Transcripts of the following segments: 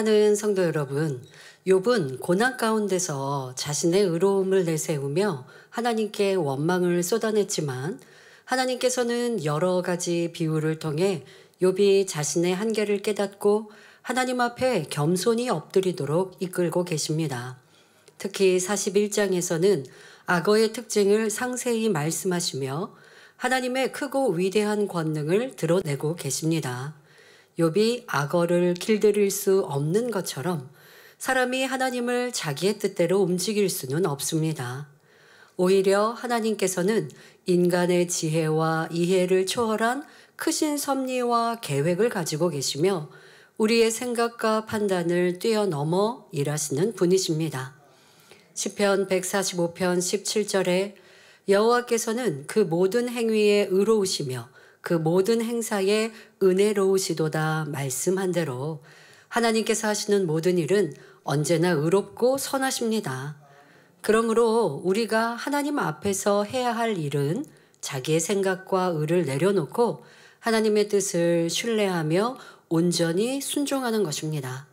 사랑하는 성도 여러분, 욥은 고난 가운데서 자신의 의로움을 내세우며 하나님께 원망을 쏟아냈지만 하나님께서는 여러 가지 비유를 통해 욥이 자신의 한계를 깨닫고 하나님 앞에 겸손히 엎드리도록 이끌고 계십니다. 특히 41장에서는 악어의 특징을 상세히 말씀하시며 하나님의 크고 위대한 권능을 드러내고 계십니다. 욥이 악어를 길들일 수 없는 것처럼 사람이 하나님을 자기의 뜻대로 움직일 수는 없습니다. 오히려 하나님께서는 인간의 지혜와 이해를 초월한 크신 섭리와 계획을 가지고 계시며 우리의 생각과 판단을 뛰어넘어 일하시는 분이십니다. 시편 145편 17절에 여호와께서는 그 모든 행위에 의로우시며 그 모든 행사에 은혜로우시도다 말씀한 대로 하나님께서 하시는 모든 일은 언제나 의롭고 선하십니다. 그러므로 우리가 하나님 앞에서 해야 할 일은 자기의 생각과 의를 내려놓고 하나님의 뜻을 신뢰하며 온전히 순종하는 것입니다.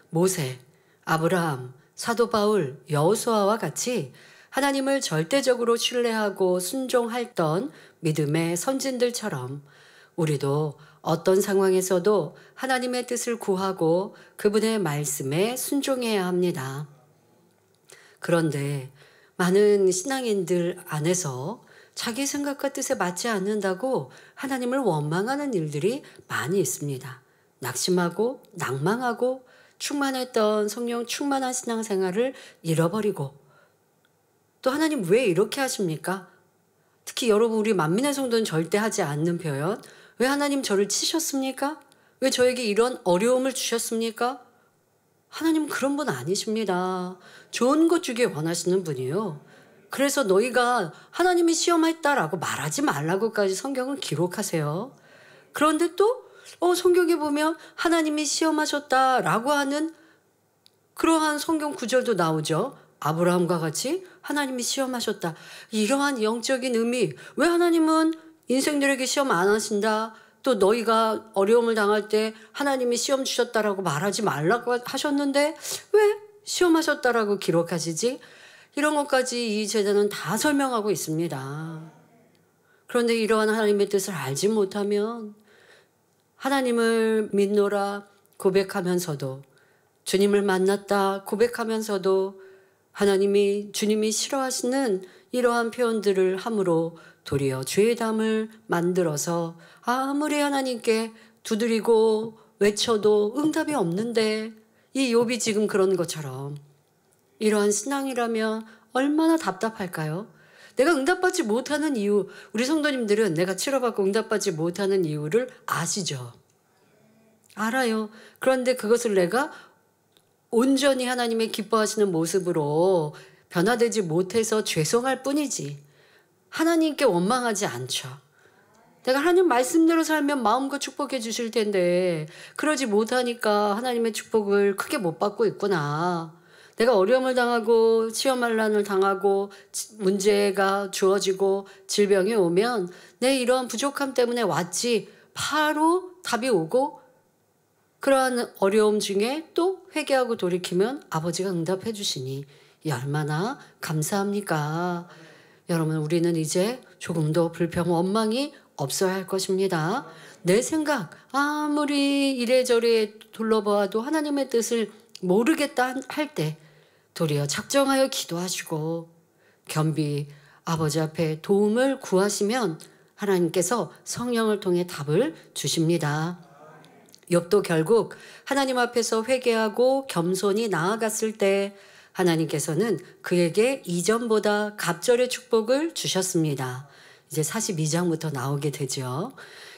모세, 아브라함, 사도 바울, 여호수아와 같이 하나님을 절대적으로 신뢰하고 순종했던 믿음의 선진들처럼 우리도 어떤 상황에서도 하나님의 뜻을 구하고 그분의 말씀에 순종해야 합니다. 그런데 많은 신앙인들 안에서 자기 생각과 뜻에 맞지 않는다고 하나님을 원망하는 일들이 많이 있습니다. 낙심하고 낭망하고 충만했던 성령 충만한 신앙생활을 잃어버리고 또 하나님 왜 이렇게 하십니까? 특히 여러분 우리 만민의 성도는 절대 하지 않는 표현. 왜 하나님 저를 치셨습니까? 왜 저에게 이런 어려움을 주셨습니까? 하나님은 그런 분 아니십니다. 좋은 것 주길 원하시는 분이에요. 그래서 너희가 하나님이 시험했다라고 말하지 말라고까지 성경은 기록하세요. 그런데 또 성경에 보면 하나님이 시험하셨다라고 하는 그러한 성경 구절도 나오죠. 아브라함과 같이 하나님이 시험하셨다. 이러한 영적인 의미, 왜 하나님은 인생들에게 시험 안 하신다. 또 너희가 어려움을 당할 때 하나님이 시험 주셨다라고 말하지 말라고 하셨는데 왜 시험하셨다라고 기록하시지? 이런 것까지 이 제자는 다 설명하고 있습니다. 그런데 이러한 하나님의 뜻을 알지 못하면 하나님을 믿노라 고백하면서도 주님을 만났다 고백하면서도 주님이 싫어하시는 이러한 표현들을 함으로 도리어 죄의 담을 만들어서 아무리 하나님께 두드리고 외쳐도 응답이 없는데 이 욥이 지금 그런 것처럼 이러한 신앙이라면 얼마나 답답할까요? 내가 응답받지 못하는 이유, 우리 성도님들은 내가 치료받고 응답받지 못하는 이유를 아시죠? 알아요. 그런데 그것을 내가 온전히 하나님의 기뻐하시는 모습으로 변화되지 못해서 죄송할 뿐이지 하나님께 원망하지 않죠. 내가 하나님 말씀대로 살면 마음껏 축복해 주실 텐데 그러지 못하니까 하나님의 축복을 크게 못 받고 있구나. 내가 어려움을 당하고 시험환란을 당하고 문제가 주어지고 질병이 오면 내 이러한 부족함 때문에 왔지 바로 답이 오고 그러한 어려움 중에 또 회개하고 돌이키면 아버지가 응답해 주시니 이 얼마나 감사합니까? 여러분 우리는 이제 조금도 불평 원망이 없어야 할 것입니다. 내 생각 아무리 이래저래 둘러보아도 하나님의 뜻을 모르겠다 할 때 도리어 작정하여 기도하시고 겸비 아버지 앞에 도움을 구하시면 하나님께서 성령을 통해 답을 주십니다. 욥도 결국 하나님 앞에서 회개하고 겸손히 나아갔을 때 하나님께서는 그에게 이전보다 갑절의 축복을 주셨습니다. 이제 42장부터 나오게 되죠.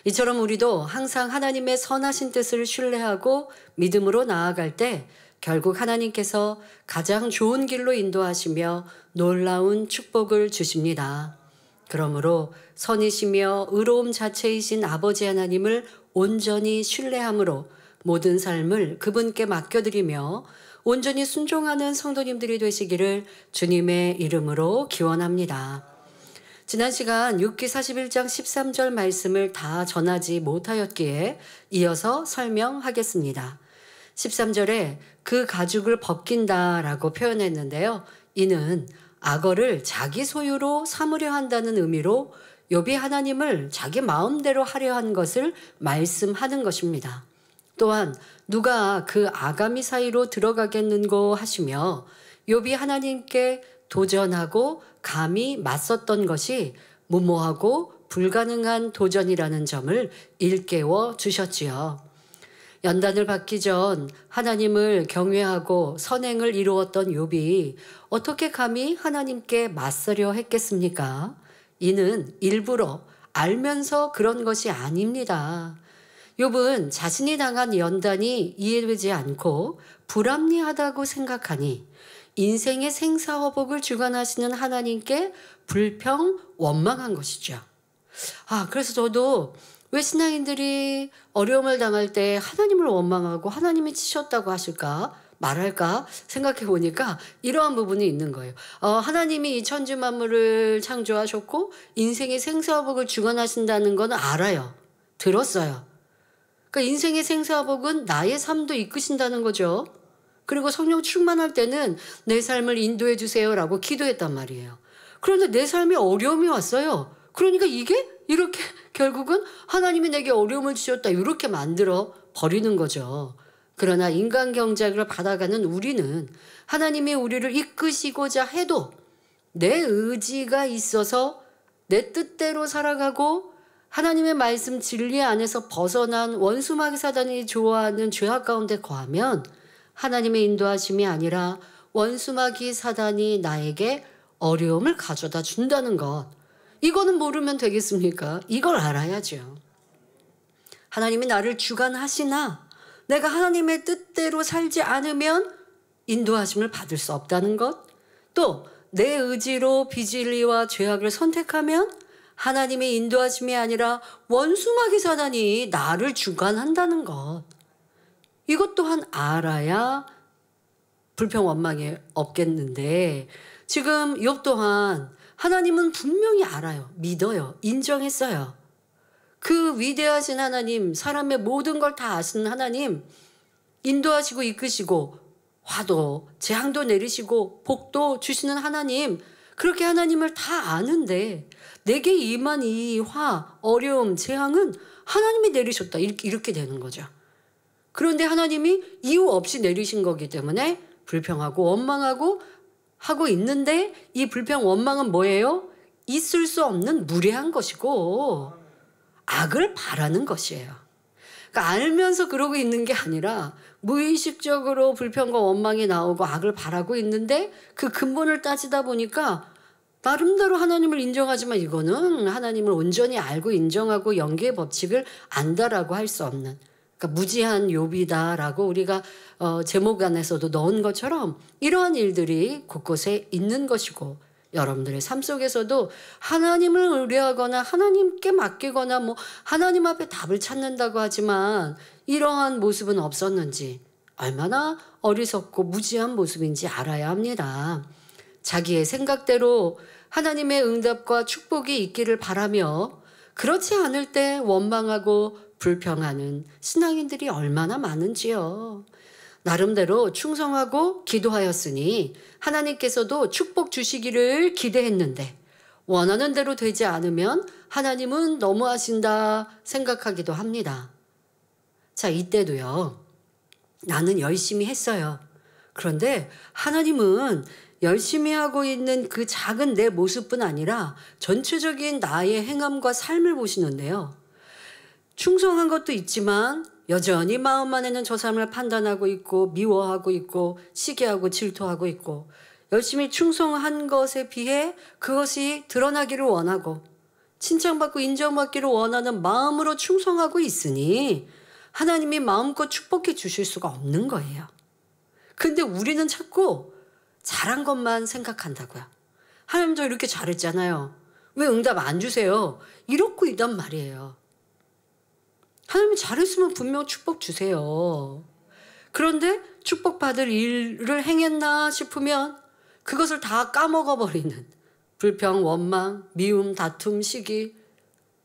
이처럼 우리도 항상 하나님의 선하신 뜻을 신뢰하고 믿음으로 나아갈 때 결국 하나님께서 가장 좋은 길로 인도하시며 놀라운 축복을 주십니다. 그러므로 선이시며 의로움 자체이신 아버지 하나님을 온전히 신뢰함으로 모든 삶을 그분께 맡겨드리며 온전히 순종하는 성도님들이 되시기를 주님의 이름으로 기원합니다. 지난 시간 욥기 41장 13절 말씀을 다 전하지 못하였기에 이어서 설명하겠습니다. 13절에 그 가죽을 벗긴다라고 표현했는데요. 이는 악어를 자기 소유로 삼으려 한다는 의미로 욥이 하나님을 자기 마음대로 하려 한 것을 말씀하는 것입니다. 또한 누가 그 아가미 사이로 들어가겠는고 하시며 욥이 하나님께 도전하고 감히 맞섰던 것이 무모하고 불가능한 도전이라는 점을 일깨워 주셨지요. 연단을 받기 전 하나님을 경외하고 선행을 이루었던 욥이 어떻게 감히 하나님께 맞서려 했겠습니까? 이는 일부러 알면서 그런 것이 아닙니다. 욥은 자신이 당한 연단이 이해되지 않고 불합리하다고 생각하니 인생의 생사화복을 주관하시는 하나님께 불평 원망한 것이죠. 그래서 저도 왜 신앙인들이 어려움을 당할 때 하나님을 원망하고 하나님이 치셨다고 하실까 말할까 생각해 보니까 이러한 부분이 있는 거예요. 하나님이 이 천지 만물을 창조하셨고 인생의 생사화복을 주관하신다는 건 알아요. 들었어요. 그러니까 인생의 생사화복은 나의 삶도 이끄신다는 거죠. 그리고 성령 충만할 때는 내 삶을 인도해 주세요라고 기도했단 말이에요. 그런데 내 삶에 어려움이 왔어요. 그러니까 이게 이렇게 결국은 하나님이 내게 어려움을 주셨다 이렇게 만들어 버리는 거죠. 그러나 인간 경작을 받아가는 우리는 하나님이 우리를 이끄시고자 해도 내 의지가 있어서 내 뜻대로 살아가고 하나님의 말씀 진리 안에서 벗어난 원수마귀 사단이 좋아하는 죄악 가운데 거하면 하나님의 인도하심이 아니라 원수마귀 사단이 나에게 어려움을 가져다 준다는 것. 이거는 모르면 되겠습니까? 이걸 알아야죠. 하나님이 나를 주관하시나 내가 하나님의 뜻대로 살지 않으면 인도하심을 받을 수 없다는 것. 또 내 의지로 비진리와 죄악을 선택하면 하나님의 인도하심이 아니라 원수마귀 사단이 나를 주관한다는 것. 이것 또한 알아야 불평 원망이 없겠는데 지금 욥 또한 하나님은 분명히 알아요. 믿어요. 인정했어요. 그 위대하신 하나님, 사람의 모든 걸 다 아시는 하나님, 인도하시고 이끄시고 화도 재앙도 내리시고 복도 주시는 하나님, 그렇게 하나님을 다 아는데 내게 임한 이 화, 어려움, 재앙은 하나님이 내리셨다. 이렇게 되는 거죠. 그런데 하나님이 이유 없이 내리신 거기 때문에 불평하고 원망하고 하고 있는데 이 불평 원망은 뭐예요? 있을 수 없는 무례한 것이고 악을 바라는 것이에요. 그러니까 알면서 그러고 있는 게 아니라 무의식적으로 불평과 원망이 나오고 악을 바라고 있는데 그 근본을 따지다 보니까 나름대로 하나님을 인정하지만 이거는 하나님을 온전히 알고 인정하고 연계의 법칙을 안다라고 할 수 없는, 그러니까 무지한 욥이다라고 우리가 제목 안에서도 넣은 것처럼 이러한 일들이 곳곳에 있는 것이고, 여러분들의 삶 속에서도 하나님을 의뢰하거나 하나님께 맡기거나 하나님 앞에 답을 찾는다고 하지만 이러한 모습은 없었는지, 얼마나 어리석고 무지한 모습인지 알아야 합니다. 자기의 생각대로 하나님의 응답과 축복이 있기를 바라며 그렇지 않을 때 원망하고 불평하는 신앙인들이 얼마나 많은지요. 나름대로 충성하고 기도하였으니 하나님께서도 축복 주시기를 기대했는데 원하는 대로 되지 않으면 하나님은 너무하신다 생각하기도 합니다. 자, 이때도요. 나는 열심히 했어요. 그런데 하나님은 열심히 하고 있는 그 작은 내 모습뿐 아니라 전체적인 나의 행함과 삶을 보시는데요. 충성한 것도 있지만 여전히 마음 안에는 저 사람을 판단하고 있고 미워하고 있고 시기하고 질투하고 있고, 열심히 충성한 것에 비해 그것이 드러나기를 원하고 칭찬받고 인정받기를 원하는 마음으로 충성하고 있으니 하나님이 마음껏 축복해 주실 수가 없는 거예요. 근데 우리는 자꾸 잘한 것만 생각한다고요. 하나님 저 이렇게 잘했잖아요. 왜 응답 안 주세요? 이러고 있단 말이에요. 하나님이 잘했으면 분명 축복 주세요. 그런데 축복받을 일을 행했나 싶으면 그것을 다 까먹어버리는 불평, 원망, 미움, 다툼, 시기,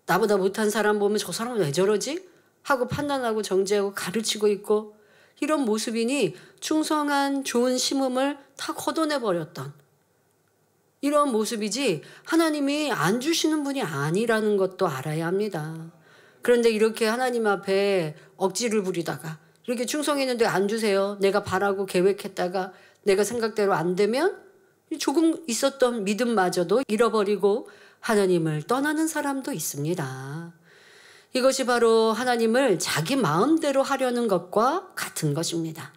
나보다 못한 사람 보면 저 사람은 왜 저러지? 하고 판단하고 정죄하고 가르치고 있고, 이런 모습이니 충성한 좋은 심음을 다 걷어내 버렸던 이런 모습이지 하나님이 안 주시는 분이 아니라는 것도 알아야 합니다. 그런데 이렇게 하나님 앞에 억지를 부리다가 이렇게 충성했는데 안 주세요. 내가 바라고 계획했다가 내가 생각대로 안 되면 조금 있었던 믿음마저도 잃어버리고 하나님을 떠나는 사람도 있습니다. 이것이 바로 하나님을 자기 마음대로 하려는 것과 같은 것입니다.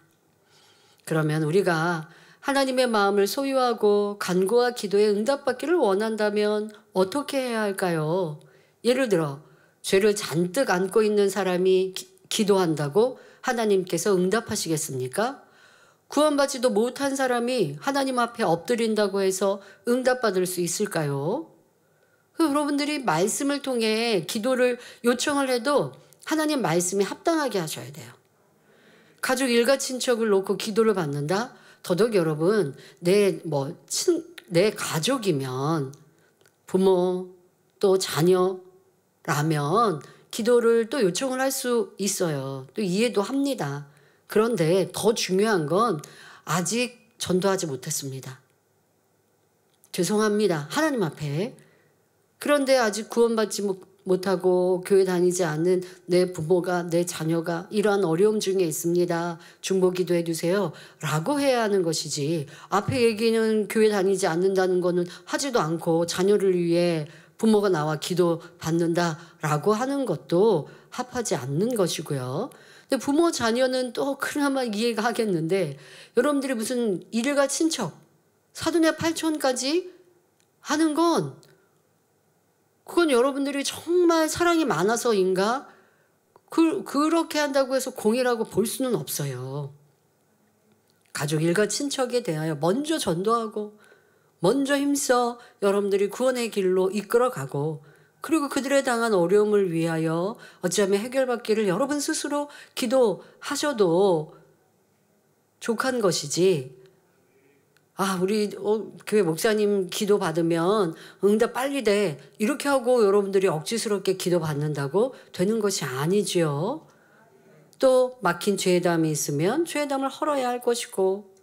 그러면 우리가 하나님의 마음을 소유하고 간구와 기도에 응답받기를 원한다면 어떻게 해야 할까요? 예를 들어 죄를 잔뜩 안고 있는 사람이 기도한다고 하나님께서 응답하시겠습니까? 구원받지도 못한 사람이 하나님 앞에 엎드린다고 해서 응답받을 수 있을까요? 여러분들이 말씀을 통해 기도를 요청을 해도 하나님 말씀이 합당하게 하셔야 돼요. 가족 일가 친척을 놓고 기도를 받는다? 더더욱 여러분 내 가족이면 부모 또 자녀라면 기도를 또 요청을 할 수 있어요. 또 이해도 합니다. 그런데 더 중요한 건 아직 전도하지 못했습니다. 죄송합니다. 하나님 앞에. 그런데 아직 구원받지 못하고 교회 다니지 않는 내 부모가 내 자녀가 이러한 어려움 중에 있습니다. 중보 기도해 주세요. 라고 해야 하는 것이지 앞에 얘기는 교회 다니지 않는다는 거는 하지도 않고 자녀를 위해 부모가 나와 기도 받는다라고 하는 것도 합하지 않는 것이고요. 근데 부모 자녀는 또 그나마 이해가 하겠는데 여러분들이 무슨 일가 친척 사돈의 팔촌까지 하는 건 그건 여러분들이 정말 사랑이 많아서인가? 그렇게 한다고 해서 공이라고 볼 수는 없어요. 가족 일가 친척에 대하여 먼저 전도하고 먼저 힘써 여러분들이 구원의 길로 이끌어가고 그리고 그들에 당한 어려움을 위하여 어찌하면 해결받기를 여러분 스스로 기도하셔도 족한 것이지 우리 교회 목사님 기도 받으면 응답 빨리 돼 이렇게 하고 여러분들이 억지스럽게 기도 받는다고 되는 것이 아니지요. 또 막힌 죄담이 있으면 죄담을 헐어야 할 것이고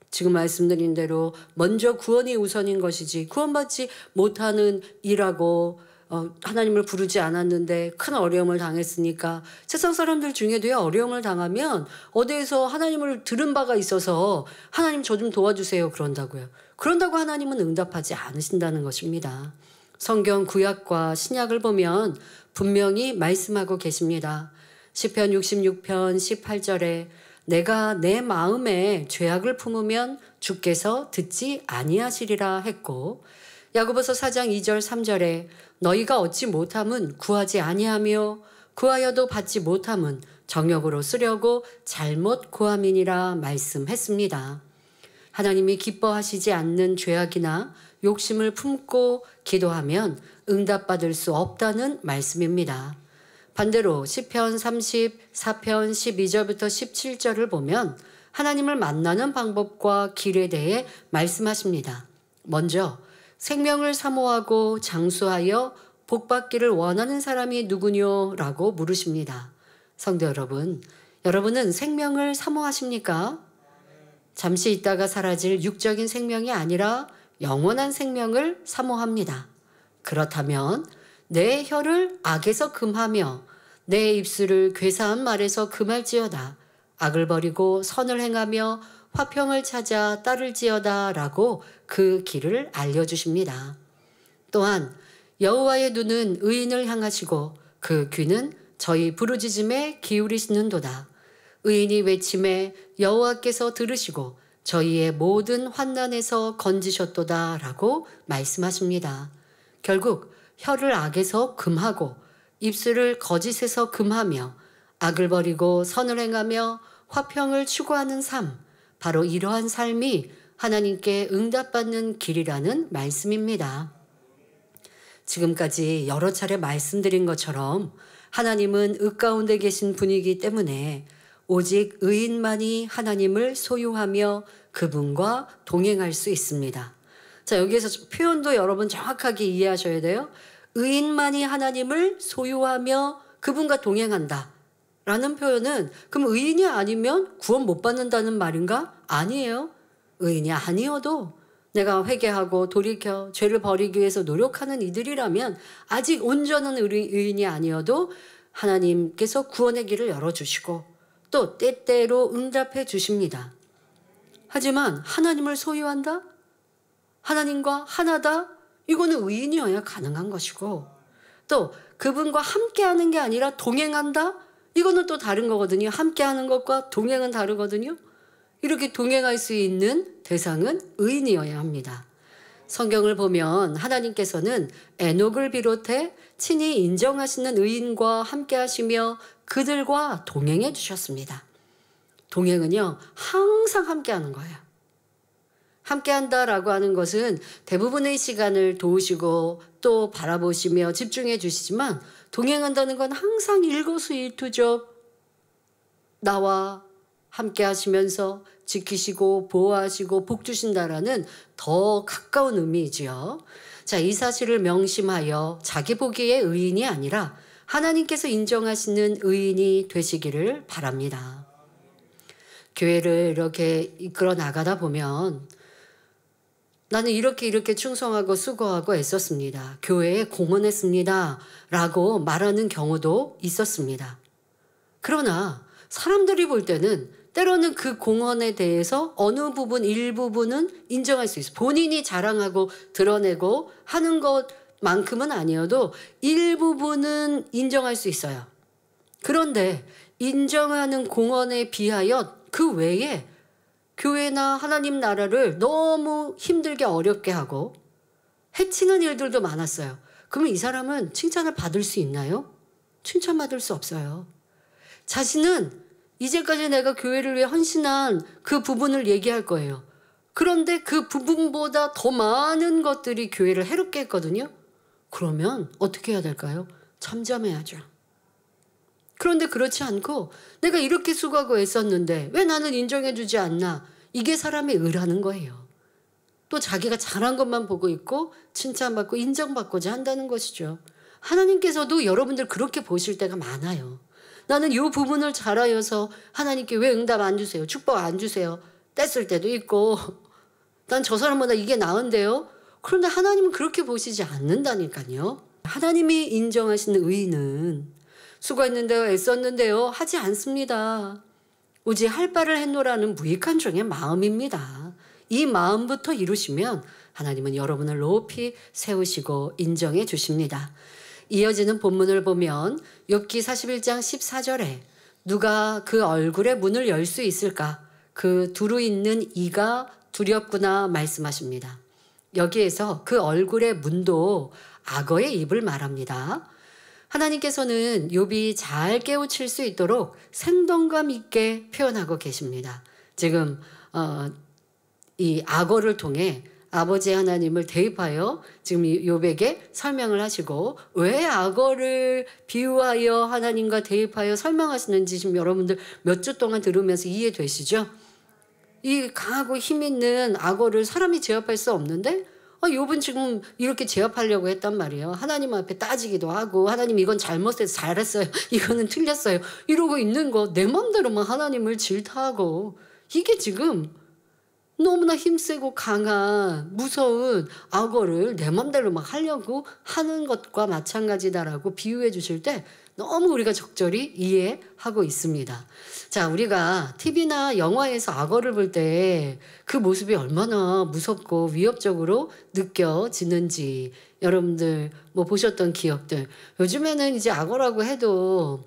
지금 말씀드린 대로 먼저 구원이 우선인 것이지 구원받지 못하는 일하고 하나님을 부르지 않았는데 큰 어려움을 당했으니까 세상 사람들 중에도요 어려움을 당하면 어디에서 하나님을 들은 바가 있어서 하나님 저 좀 도와주세요 그런다고요. 그런다고 하나님은 응답하지 않으신다는 것입니다. 성경 구약과 신약을 보면 분명히 말씀하고 계십니다. 시편 66편 18절에 내가 내 마음에 죄악을 품으면 주께서 듣지 아니하시리라 했고 야고보서 4장 2절 3절에 너희가 얻지 못함은 구하지 아니하며 구하여도 받지 못함은 정욕으로 쓰려고 잘못 구함이니라 말씀했습니다. 하나님이 기뻐하시지 않는 죄악이나 욕심을 품고 기도하면 응답받을 수 없다는 말씀입니다. 반대로 시편 34편 12절부터 17절을 보면 하나님을 만나는 방법과 길에 대해 말씀하십니다. 먼저 생명을 사모하고 장수하여 복받기를 원하는 사람이 누구뇨? 라고 물으십니다. 성도 여러분, 여러분은 생명을 사모하십니까? 잠시 있다가 사라질 육적인 생명이 아니라 영원한 생명을 사모합니다. 그렇다면 내 혀를 악에서 금하며 내 입술을 괴사한 말에서 금할지어다. 악을 버리고 선을 행하며 화평을 찾아 따를지어다 라고 그 길을 알려주십니다. 또한 여호와의 눈은 의인을 향하시고 그 귀는 저희 부르짖음에 기울이시는도다. 의인이 외침에 여호와께서 들으시고 저희의 모든 환난에서 건지셨도다 라고 말씀하십니다. 결국 혀를 악에서 금하고 입술을 거짓에서 금하며 악을 버리고 선을 행하며 화평을 추구하는 삶, 바로 이러한 삶이 하나님께 응답받는 길이라는 말씀입니다. 지금까지 여러 차례 말씀드린 것처럼 하나님은 의 가운데 계신 분이기 때문에 오직 의인만이 하나님을 소유하며 그분과 동행할 수 있습니다. 자, 여기에서 표현도 여러분 정확하게 이해하셔야 돼요. 의인만이 하나님을 소유하며 그분과 동행한다 라는 표현은 그럼 의인이 아니면 구원 못 받는다는 말인가? 아니에요. 의인이 아니어도 내가 회개하고 돌이켜 죄를 버리기 위해서 노력하는 이들이라면 아직 온전한 의인이 아니어도 하나님께서 구원의 길을 열어주시고 또 때때로 응답해 주십니다. 하지만 하나님을 소유한다? 하나님과 하나다? 이거는 의인이어야 가능한 것이고 또 그분과 함께하는 게 아니라 동행한다? 이거는 또 다른 거거든요. 함께하는 것과 동행은 다르거든요. 이렇게 동행할 수 있는 대상은 의인이어야 합니다. 성경을 보면 하나님께서는 에녹을 비롯해 친히 인정하시는 의인과 함께 하시며 그들과 동행해 주셨습니다. 동행은요, 항상 함께 하는 거예요. 함께 한다라고 하는 것은 대부분의 시간을 도우시고 또 바라보시며 집중해 주시지만 동행한다는 건 항상 일거수일투족 나와 함께 하시면서 지키시고 보호하시고 복 주신다라는 더 가까운 의미이지요. 자, 이 사실을 명심하여 자기 보기의 의인이 아니라 하나님께서 인정하시는 의인이 되시기를 바랍니다. 교회를 이렇게 이끌어 나가다 보면 나는 이렇게 충성하고 수고하고 애썼습니다. 교회에 공헌했습니다. 라고 말하는 경우도 있었습니다. 그러나 사람들이 볼 때는 때로는 그 공헌에 대해서 어느 부분, 일부분은 인정할 수 있어요. 본인이 자랑하고 드러내고 하는 것만큼은 아니어도 일부분은 인정할 수 있어요. 그런데 인정하는 공헌에 비하여 그 외에 교회나 하나님 나라를 너무 힘들게 어렵게 하고 해치는 일들도 많았어요. 그러면 이 사람은 칭찬을 받을 수 있나요? 칭찬받을 수 없어요. 자신은 이제까지 내가 교회를 위해 헌신한 그 부분을 얘기할 거예요. 그런데 그 부분보다 더 많은 것들이 교회를 해롭게 했거든요. 그러면 어떻게 해야 될까요? 잠잠해야죠. 그런데 그렇지 않고 내가 이렇게 수고하고 애썼는데 왜 나는 인정해주지 않나? 이게 사람의 의라는 거예요. 또 자기가 잘한 것만 보고 있고 칭찬받고 인정받고자 한다는 것이죠. 하나님께서도 여러분들 그렇게 보실 때가 많아요. 나는 이 부분을 잘하여서 하나님께 왜 응답 안 주세요? 축복 안 주세요? 뗐을 때도 있고 난 저 사람보다 이게 나은데요? 그런데 하나님은 그렇게 보시지 않는다니까요. 하나님이 인정하시는 의인은 수고했는데요, 애썼는데요 하지 않습니다. 오직 할 바를 했노라는 무익한 종의 마음입니다. 이 마음부터 이루시면 하나님은 여러분을 높이 세우시고 인정해 주십니다. 이어지는 본문을 보면 욥기 41장 14절에 누가 그 얼굴의 문을 열 수 있을까? 그 두루 있는 이가 두렵구나 말씀하십니다. 여기에서 그 얼굴의 문도 악어의 입을 말합니다. 하나님께서는 욥이 잘 깨우칠 수 있도록 생동감 있게 표현하고 계십니다. 지금 이 악어를 통해 아버지 하나님을 대입하여 지금 욥에게 설명을 하시고 왜 악어를 비유하여 하나님과 대입하여 설명하시는지 지금 여러분들 몇 주 동안 들으면서 이해되시죠? 이 강하고 힘 있는 악어를 사람이 제압할 수 없는데 욥은 지금 이렇게 제압하려고 했단 말이에요. 하나님 앞에 따지기도 하고 하나님 이건 잘못해서 잘했어요. 이거는 틀렸어요. 이러고 있는 거 내 맘대로만 하나님을 질타하고 이게 지금 너무나 힘세고 강한 무서운 악어를 내 맘대로 막 하려고 하는 것과 마찬가지다라고 비유해 주실 때 너무 우리가 적절히 이해하고 있습니다. 자, 우리가 TV나 영화에서 악어를 볼 때 그 모습이 얼마나 무섭고 위협적으로 느껴지는지 여러분들 뭐 보셨던 기억들. 요즘에는 이제 악어라고 해도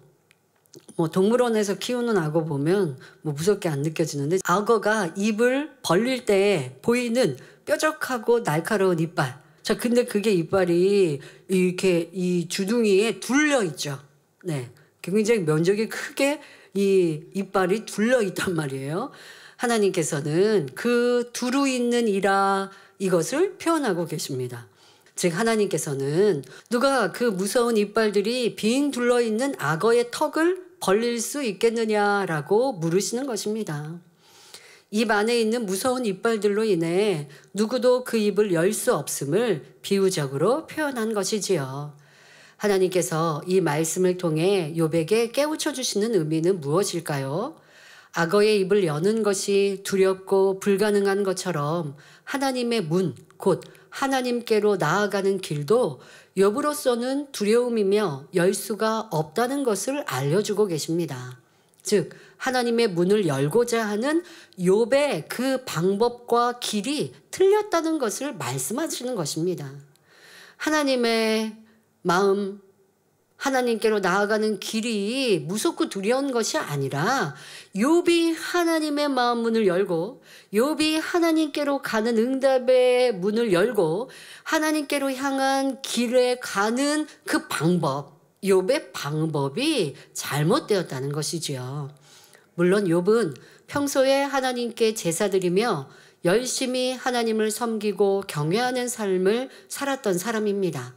뭐 동물원에서 키우는 악어 보면 뭐 무섭게 안 느껴지는데 악어가 입을 벌릴 때 보이는 뾰족하고 날카로운 이빨. 자, 근데 그게 이빨이 이렇게 이 주둥이에 둘려 있죠. 네. 굉장히 면적이 크게 이 이빨이 둘러 있단 말이에요. 하나님께서는 그 두루 있는 이라 이것을 표현하고 계십니다. 즉 하나님께서는 누가 그 무서운 이빨들이 빙 둘러있는 악어의 턱을 벌릴 수 있겠느냐라고 물으시는 것입니다. 입 안에 있는 무서운 이빨들로 인해 누구도 그 입을 열 수 없음을 비유적으로 표현한 것이지요. 하나님께서 이 말씀을 통해 욥에게 깨우쳐 주시는 의미는 무엇일까요? 악어의 입을 여는 것이 두렵고 불가능한 것처럼 하나님의 문, 곧 하나님께로 나아가는 길도 욥으로서는 두려움이며 열 수가 없다는 것을 알려주고 계십니다. 즉 하나님의 문을 열고자 하는 욥의 그 방법과 길이 틀렸다는 것을 말씀하시는 것입니다. 하나님의 마음, 하나님께로 나아가는 길이 무섭고 두려운 것이 아니라 욥이 하나님의 마음 문을 열고 욥이 하나님께로 가는 응답의 문을 열고 하나님께로 향한 길에 가는 그 방법, 욥의 방법이 잘못되었다는 것이지요. 물론 욥은 평소에 하나님께 제사드리며 열심히 하나님을 섬기고 경외하는 삶을 살았던 사람입니다.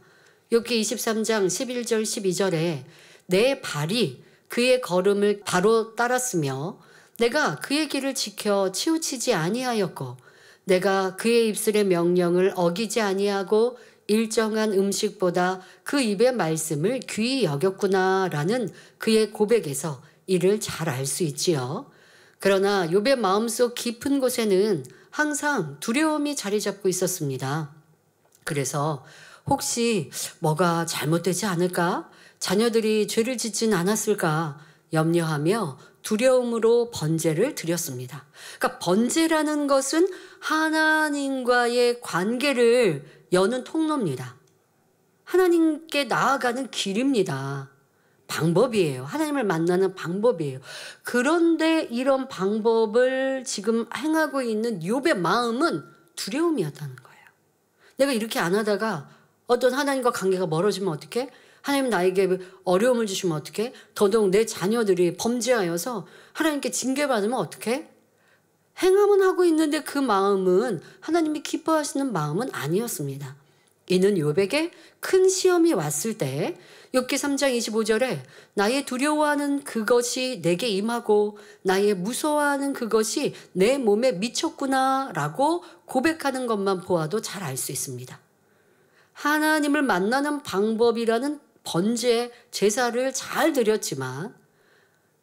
욥기 23장 11절 12절에 내 발이 그의 걸음을 바로 따랐으며 내가 그의 길을 지켜 치우치지 아니하였고 내가 그의 입술의 명령을 어기지 아니하고 일정한 음식보다 그 입의 말씀을 귀히 여겼구나라는 그의 고백에서 이를 잘 알 수 있지요. 그러나 욥의 마음속 깊은 곳에는 항상 두려움이 자리 잡고 있었습니다. 그래서 혹시 뭐가 잘못되지 않을까? 자녀들이 죄를 짓진 않았을까? 염려하며 두려움으로 번제를 드렸습니다. 그러니까 번제라는 것은 하나님과의 관계를 여는 통로입니다. 하나님께 나아가는 길입니다. 방법이에요. 하나님을 만나는 방법이에요. 그런데 이런 방법을 지금 행하고 있는 욥의 마음은 두려움이었다는 거예요. 내가 이렇게 안 하다가 어떤 하나님과 관계가 멀어지면 어떡해? 하나님 나에게 어려움을 주시면 어떡해? 더더욱 내 자녀들이 범죄하여서 하나님께 징계받으면 어떡해? 행함은 하고 있는데 그 마음은 하나님이 기뻐하시는 마음은 아니었습니다. 이는 욥에게 큰 시험이 왔을 때 욥기 3장 25절에 나의 두려워하는 그것이 내게 임하고 나의 무서워하는 그것이 내 몸에 미쳤구나 라고 고백하는 것만 보아도 잘 알 수 있습니다. 하나님을 만나는 방법이라는 번제, 제사를 잘 드렸지만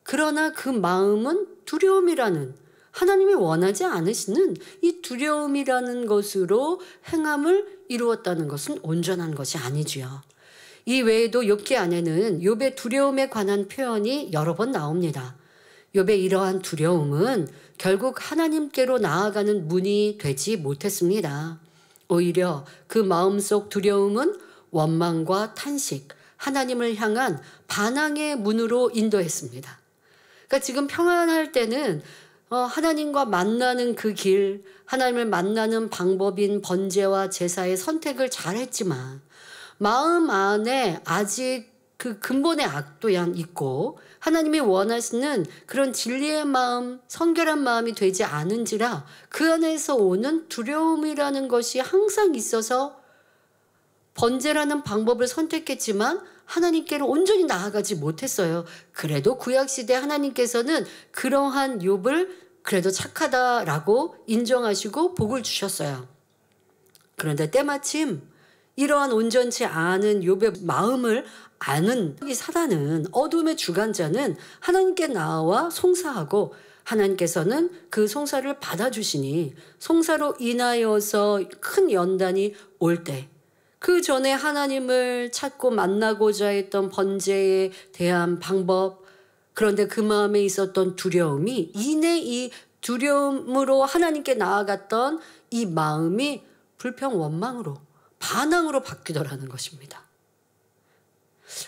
그러나 그 마음은 두려움이라는 하나님이 원하지 않으시는 이 두려움이라는 것으로 행함을 이루었다는 것은 온전한 것이 아니지요. 이 외에도 욥기 안에는 욥의 두려움에 관한 표현이 여러 번 나옵니다. 욥의 이러한 두려움은 결국 하나님께로 나아가는 문이 되지 못했습니다. 오히려 그 마음속 두려움은 원망과 탄식, 하나님을 향한 반항의 문으로 인도했습니다. 그러니까 지금 평안할 때는 하나님과 만나는 그 길, 하나님을 만나는 방법인 번제와 제사의 선택을 잘했지만 마음 안에 아직 그 근본의 악도 있고 하나님이 원하시는 그런 진리의 마음, 성결한 마음이 되지 않은지라 그 안에서 오는 두려움이라는 것이 항상 있어서 번제라는 방법을 선택했지만 하나님께로 온전히 나아가지 못했어요. 그래도 구약시대 하나님께서는 그러한 욥을 그래도 착하다라고 인정하시고 복을 주셨어요. 그런데 때마침 이러한 온전치 않은 욥의 마음을 아는 이 사단은 어둠의 주관자는 하나님께 나와 송사하고 하나님께서는 그 송사를 받아주시니 송사로 인하여서 큰 연단이 올 때 그 전에 하나님을 찾고 만나고자 했던 번제에 대한 방법, 그런데 그 마음에 있었던 두려움이 이내 이 두려움으로 하나님께 나아갔던 이 마음이 불평 원망으로 반항으로 바뀌더라는 것입니다.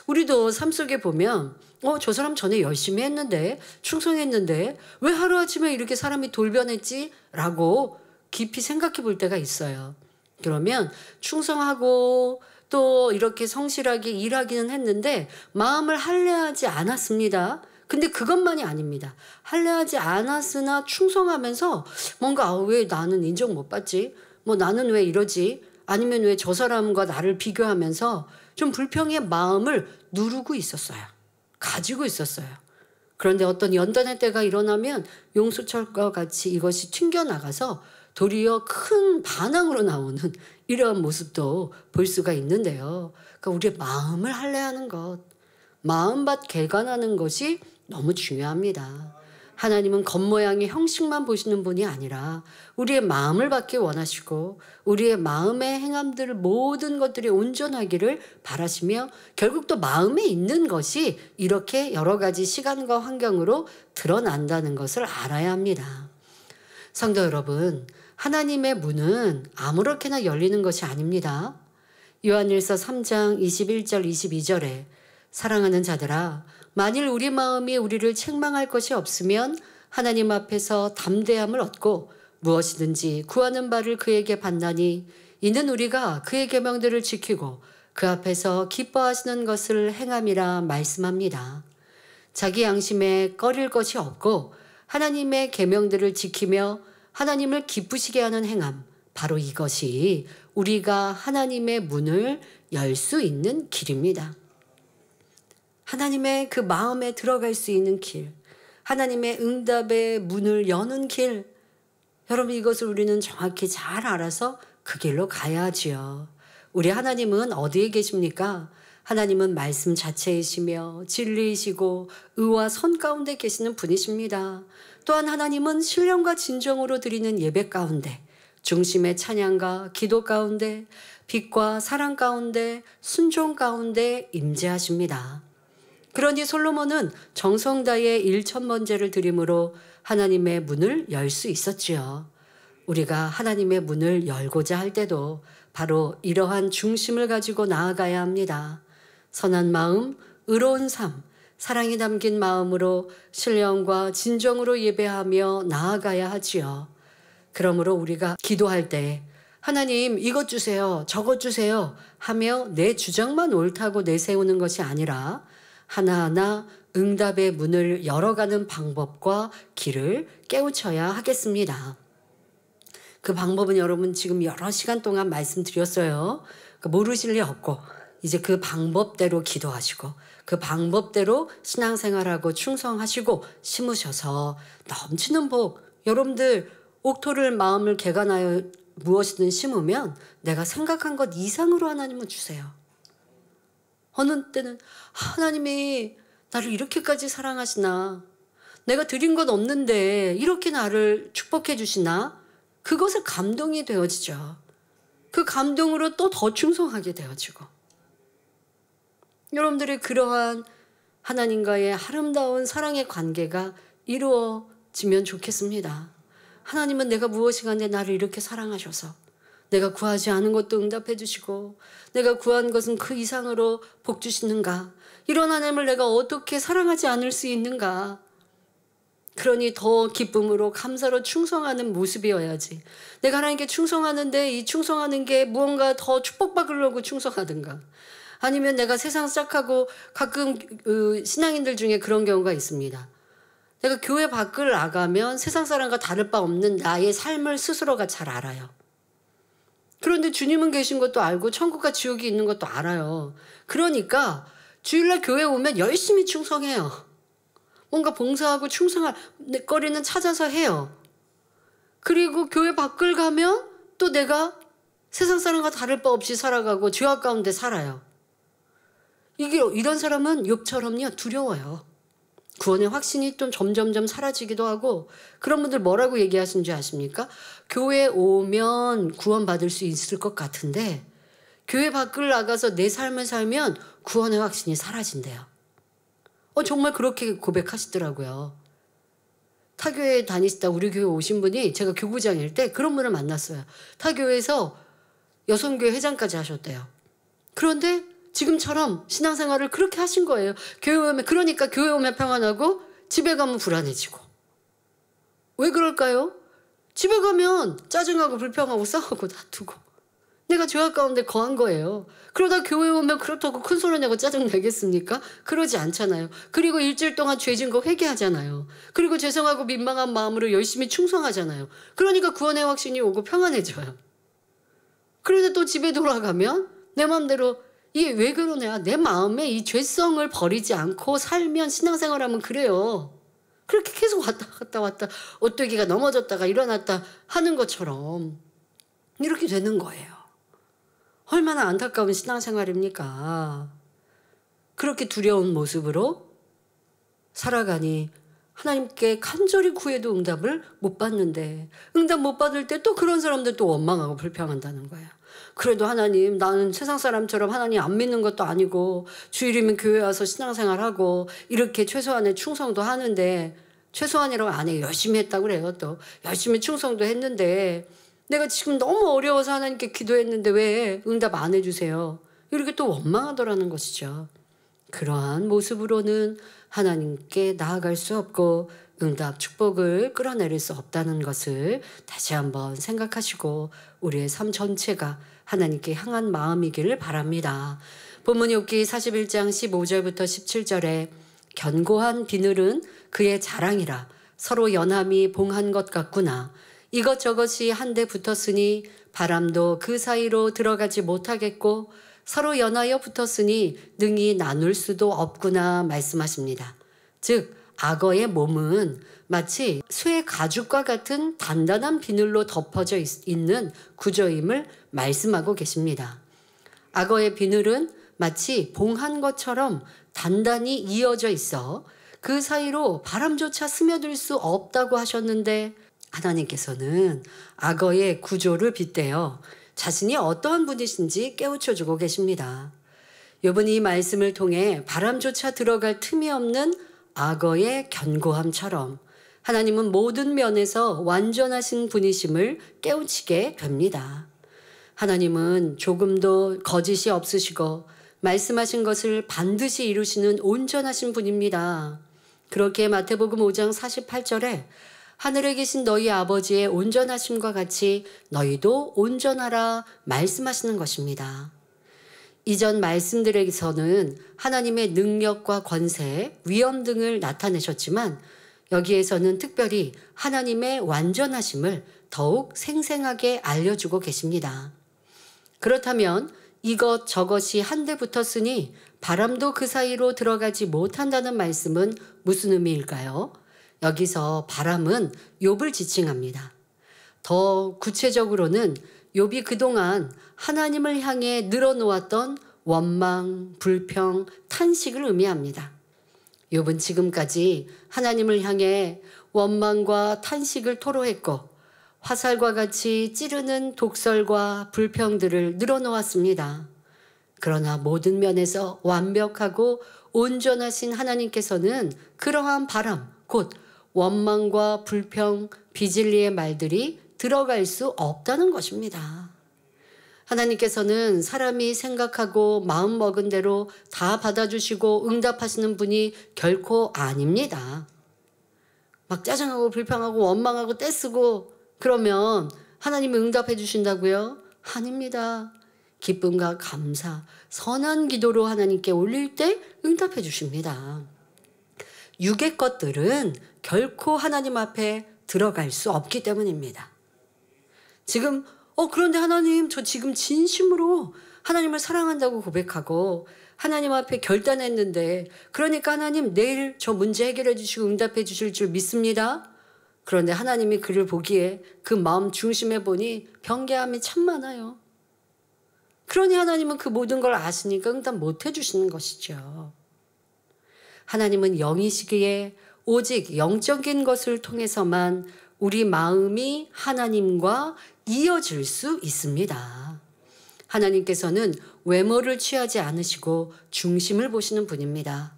우리도 삶 속에 보면 저 사람 전에 열심히 했는데 충성했는데 왜 하루아침에 이렇게 사람이 돌변했지? 라고 깊이 생각해 볼 때가 있어요. 그러면 충성하고 또 이렇게 성실하게 일하기는 했는데 마음을 할례하지 않았습니다. 근데 그것만이 아닙니다. 할례하지 않았으나 충성하면서 뭔가 왜 나는 인정 못 받지? 나는 왜 이러지? 아니면 왜 저 사람과 나를 비교하면서 좀 불평의 마음을 누르고 있었어요. 가지고 있었어요. 그런데 어떤 연단의 때가 일어나면 용수철과 같이 이것이 튕겨나가서 도리어 큰 반항으로 나오는 이러한 모습도 볼 수가 있는데요. 그러니까 우리의 마음을 할례하는 것, 마음밭 개관하는 것이 너무 중요합니다. 하나님은 겉모양의 형식만 보시는 분이 아니라 우리의 마음을 받기 원하시고 우리의 마음의 행함들 모든 것들이 온전하기를 바라시며 결국 또 마음에 있는 것이 이렇게 여러 가지 시간과 환경으로 드러난다는 것을 알아야 합니다. 성도 여러분, 하나님의 문은 아무렇게나 열리는 것이 아닙니다. 요한일서 3장 21절 22절에 사랑하는 자들아, 만일 우리 마음이 우리를 책망할 것이 없으면 하나님 앞에서 담대함을 얻고 무엇이든지 구하는 바를 그에게 받나니 이는 우리가 그의 계명들을 지키고 그 앞에서 기뻐하시는 것을 행함이라 말씀합니다. 자기 양심에 꺼릴 것이 없고 하나님의 계명들을 지키며 하나님을 기쁘시게 하는 행함, 바로 이것이 우리가 하나님의 문을 열 수 있는 길입니다. 하나님의 그 마음에 들어갈 수 있는 길, 하나님의 응답의 문을 여는 길, 여러분 이것을 우리는 정확히 잘 알아서 그 길로 가야 하지요. 우리 하나님은 어디에 계십니까? 하나님은 말씀 자체이시며 진리이시고 의와 선 가운데 계시는 분이십니다. 또한 하나님은 신령과 진정으로 드리는 예배 가운데, 중심의 찬양과 기도 가운데, 빛과 사랑 가운데, 순종 가운데 임재하십니다. 그러니 솔로몬은 정성 다해 1,000번제를 드림으로 하나님의 문을 열 수 있었지요. 우리가 하나님의 문을 열고자 할 때도 바로 이러한 중심을 가지고 나아가야 합니다. 선한 마음, 의로운 삶, 사랑이 담긴 마음으로 신령과 진정으로 예배하며 나아가야 하지요. 그러므로 우리가 기도할 때 하나님 이것 주세요, 저것 주세요 하며 내 주장만 옳다고 내세우는 것이 아니라 하나하나 응답의 문을 열어가는 방법과 길을 깨우쳐야 하겠습니다. 그 방법은 여러분 지금 여러 시간 동안 말씀드렸어요. 모르실 리 없고 이제 그 방법대로 기도하시고 그 방법대로 신앙생활하고 충성하시고 심으셔서 넘치는 복, 여러분들 옥토를 마음을 개관하여 무엇이든 심으면 내가 생각한 것 이상으로 하나님은 주세요. 어느 때는 하나님이 나를 이렇게까지 사랑하시나, 내가 드린 것 없는데 이렇게 나를 축복해 주시나, 그것에 감동이 되어지죠. 그 감동으로 또 더 충성하게 되어지고, 여러분들의 그러한 하나님과의 아름다운 사랑의 관계가 이루어지면 좋겠습니다. 하나님은 내가 무엇이 간데 나를 이렇게 사랑하셔서 내가 구하지 않은 것도 응답해 주시고 내가 구한 것은 그 이상으로 복 주시는가, 이런 하나님을 내가 어떻게 사랑하지 않을 수 있는가. 그러니 더 기쁨으로 감사로 충성하는 모습이어야지. 내가 하나님께 충성하는데 이 충성하는 게 무언가 더 축복받으려고 충성하든가, 아니면 내가 세상 싹하고 가끔 신앙인들 중에 그런 경우가 있습니다. 내가 교회 밖을 나가면 세상 사람과 다를 바 없는 나의 삶을 스스로가 잘 알아요. 그런데 주님은 계신 것도 알고 천국과 지옥이 있는 것도 알아요. 그러니까 주일날 교회 오면 열심히 충성해요. 뭔가 봉사하고 충성할 거리는 찾아서 해요. 그리고 교회 밖을 가면 또 내가 세상 사람과 다를 바 없이 살아가고 죄악 가운데 살아요. 이런 사람은 욥처럼요 두려워요. 구원의 확신이 좀 점점점 사라지기도 하고, 그런 분들 뭐라고 얘기하시는 줄 아십니까? 교회 오면 구원받을 수 있을 것 같은데 교회 밖을 나가서 내 삶을 살면 구원의 확신이 사라진대요. 정말 그렇게 고백하시더라고요. 타교회 다니시다 우리 교회 오신 분이, 제가 교구장일 때 그런 분을 만났어요. 타교회에서 여성교회 회장까지 하셨대요. 그런데 지금처럼 신앙생활을 그렇게 하신 거예요. 그러니까 교회 오면 평안하고 집에 가면 불안해지고. 왜 그럴까요? 집에 가면 짜증하고 불평하고 싸우고 다투고 내가 죄악 가운데 거한 거예요. 그러다 교회 오면 그렇다고 큰 소리 내고 짜증 내겠습니까? 그러지 않잖아요. 그리고 일주일 동안 죄진 거 회개하잖아요. 그리고 죄송하고 민망한 마음으로 열심히 충성하잖아요. 그러니까 구원의 확신이 오고 평안해져요. 그런데 또 집에 돌아가면 내 마음대로 이게 왜 그러냐? 내 마음에 이 죄성을 버리지 않고 살면 신앙생활하면 그래요. 그렇게 계속 왔다 갔다 왔다 오뚜기가 넘어졌다가 일어났다 하는 것처럼 이렇게 되는 거예요. 얼마나 안타까운 신앙생활입니까? 그렇게 두려운 모습으로 살아가니 하나님께 간절히 구해도 응답을 못 받는데, 응답 못 받을 때 또 그런 사람들 또 원망하고 불평한다는 거야. 그래도 하나님, 나는 세상 사람처럼 하나님 안 믿는 것도 아니고 주일이면 교회 와서 신앙생활하고 이렇게 최소한의 충성도 하는데, 최소한이라고 안 해요. 열심히 했다고 그래요. 또 열심히 충성도 했는데 내가 지금 너무 어려워서 하나님께 기도했는데 왜 응답 안 해주세요? 이렇게 또 원망하더라는 것이죠. 그러한 모습으로는 하나님께 나아갈 수 없고 응답 축복을 끌어내릴 수 없다는 것을 다시 한번 생각하시고 우리의 삶 전체가 하나님께 향한 마음이기를 바랍니다. 본문 욥기 41장 15절부터 17절에 견고한 비늘은 그의 자랑이라 서로 연함이 봉한 것 같구나. 이것저것이 한데 붙었으니 바람도 그 사이로 들어가지 못하겠고 서로 연하여 붙었으니 능히 나눌 수도 없구나 말씀하십니다. 즉 악어의 몸은 마치 쇠 가죽과 같은 단단한 비늘로 덮어져 있는 구조임을 말씀하고 계십니다. 악어의 비늘은 마치 봉한 것처럼 단단히 이어져 있어 그 사이로 바람조차 스며들 수 없다고 하셨는데, 하나님께서는 악어의 구조를 빗대어 자신이 어떠한 분이신지 깨우쳐주고 계십니다. 욥은 이 말씀을 통해 바람조차 들어갈 틈이 없는 악어의 견고함처럼 하나님은 모든 면에서 완전하신 분이심을 깨우치게 됩니다. 하나님은 조금도 거짓이 없으시고 말씀하신 것을 반드시 이루시는 온전하신 분입니다. 그렇게 마태복음 5장 48절에 하늘에 계신 너희 아버지의 온전하심과 같이 너희도 온전하라 말씀하시는 것입니다. 이전 말씀들에서는 하나님의 능력과 권세, 위엄 등을 나타내셨지만 여기에서는 특별히 하나님의 완전하심을 더욱 생생하게 알려주고 계십니다. 그렇다면 이것 저것이 한데 붙었으니 바람도 그 사이로 들어가지 못한다는 말씀은 무슨 의미일까요? 여기서 바람은 욥을 지칭합니다. 더 구체적으로는 욥이 그동안 하나님을 향해 늘어놓았던 원망, 불평, 탄식을 의미합니다. 욥은 지금까지 하나님을 향해 원망과 탄식을 토로했고 화살과 같이 찌르는 독설과 불평들을 늘어놓았습니다. 그러나 모든 면에서 완벽하고 온전하신 하나님께서는 그러한 바람, 곧 원망과 불평, 비진리의 말들이 들어갈 수 없다는 것입니다. 하나님께서는 사람이 생각하고 마음먹은 대로 다 받아주시고 응답하시는 분이 결코 아닙니다. 막 짜증하고 불평하고 원망하고 떼쓰고 그러면 하나님이 응답해 주신다고요? 아닙니다. 기쁨과 감사, 선한 기도로 하나님께 올릴 때 응답해 주십니다. 육의 것들은 결코 하나님 앞에 들어갈 수 없기 때문입니다. 지금 그런데 하나님, 저 지금 진심으로 하나님을 사랑한다고 고백하고 하나님 앞에 결단했는데, 그러니까 하나님 내일 저 문제 해결해 주시고 응답해 주실 줄 믿습니다. 그런데 하나님이 그를 보기에 그 마음 중심에 보니 변개함이 참 많아요. 그러니 하나님은 그 모든 걸 아시니까 응답 못 해주시는 것이죠. 하나님은 영이시기에 오직 영적인 것을 통해서만 우리 마음이 하나님과 이어질 수 있습니다. 하나님께서는 외모를 취하지 않으시고 중심을 보시는 분입니다.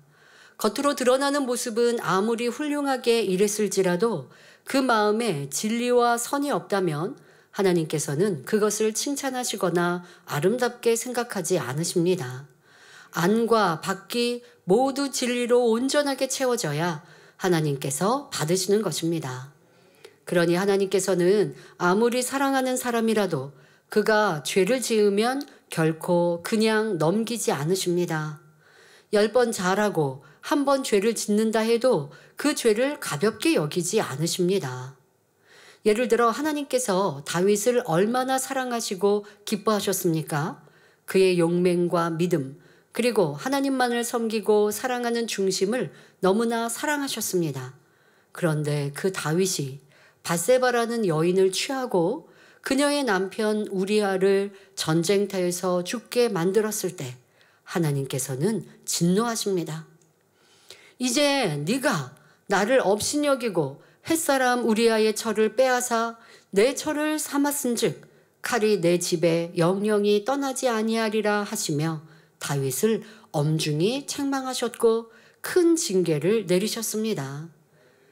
겉으로 드러나는 모습은 아무리 훌륭하게 일했을지라도 그 마음에 진리와 선이 없다면 하나님께서는 그것을 칭찬하시거나 아름답게 생각하지 않으십니다. 안과 밖이 모두 진리로 온전하게 채워져야 하나님께서 받으시는 것입니다. 그러니 하나님께서는 아무리 사랑하는 사람이라도 그가 죄를 지으면 결코 그냥 넘기지 않으십니다. 10번 잘하고 1번 죄를 짓는다 해도 그 죄를 가볍게 여기지 않으십니다. 예를 들어 하나님께서 다윗을 얼마나 사랑하시고 기뻐하셨습니까? 그의 용맹과 믿음, 그리고 하나님만을 섬기고 사랑하는 중심을 너무나 사랑하셨습니다. 그런데 그 다윗이 밧세바라는 여인을 취하고 그녀의 남편 우리아를 전쟁터에서 죽게 만들었을 때 하나님께서는 진노하십니다. 이제 네가 나를 업신여기고 햇사람 우리아의 철을 빼앗아 내 철을 삼았은즉 칼이 내 집에 영영이 떠나지 아니하리라 하시며 다윗을 엄중히 책망하셨고 큰 징계를 내리셨습니다.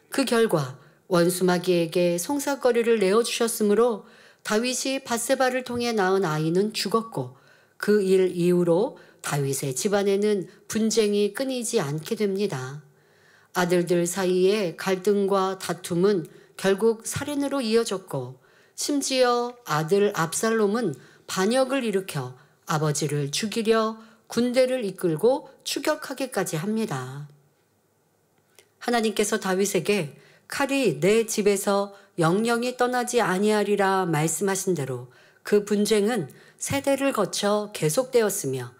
그 결과 원수마귀에게 송사거리를 내어주셨으므로 다윗이 밧세바를 통해 낳은 아이는 죽었고 그 일 이후로 다윗의 집안에는 분쟁이 끊이지 않게 됩니다. 아들들 사이의 갈등과 다툼은 결국 살인으로 이어졌고 심지어 아들 압살롬은 반역을 일으켜 아버지를 죽이려 군대를 이끌고 추격하기까지 합니다. 하나님께서 다윗에게 칼이 내 집에서 영영이 떠나지 아니하리라 말씀하신 대로 그 분쟁은 세대를 거쳐 계속되었으며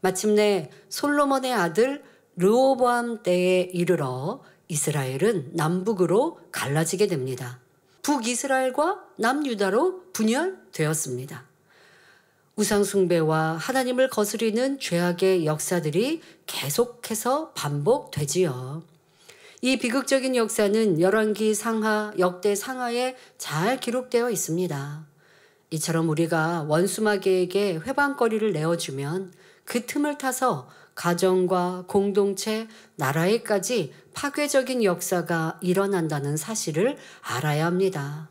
마침내 솔로몬의 아들 르호보암 때에 이르러 이스라엘은 남북으로 갈라지게 됩니다. 북이스라엘과 남유다로 분열되었습니다. 우상숭배와 하나님을 거스리는 죄악의 역사들이 계속해서 반복되지요. 이 비극적인 역사는 열왕기 상하, 역대 상하에 잘 기록되어 있습니다. 이처럼 우리가 원수마귀에게 회방거리를 내어주면 그 틈을 타서 가정과 공동체, 나라에까지 파괴적인 역사가 일어난다는 사실을 알아야 합니다.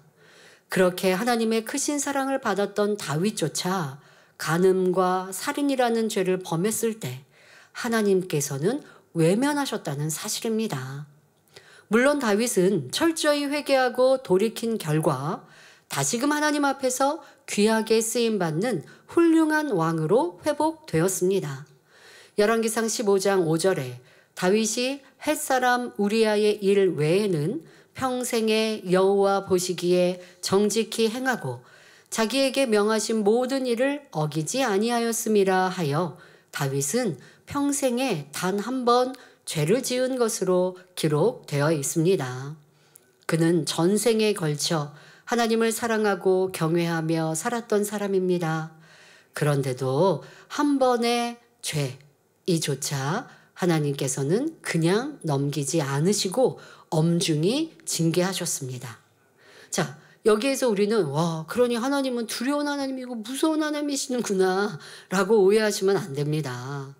그렇게 하나님의 크신 사랑을 받았던 다윗조차 간음과 살인이라는 죄를 범했을 때 하나님께서는 외면하셨다는 사실입니다. 물론 다윗은 철저히 회개하고 돌이킨 결과 다시금 하나님 앞에서 귀하게 쓰임받는 훌륭한 왕으로 회복되었습니다. 열왕기상 15장 5절에 다윗이 햇사람 우리아의 일 외에는 평생에 여호와 보시기에 정직히 행하고 자기에게 명하신 모든 일을 어기지 아니하였음이라 하여 다윗은 평생에 단 한 번 죄를 지은 것으로 기록되어 있습니다. 그는 전생에 걸쳐 하나님을 사랑하고 경외하며 살았던 사람입니다. 그런데도 한 번의 죄, 이조차 하나님께서는 그냥 넘기지 않으시고 엄중히 징계하셨습니다. 자, 여기에서 우리는 그러니 하나님은 두려운 하나님이고 무서운 하나님이시는구나 라고 오해하시면 안 됩니다.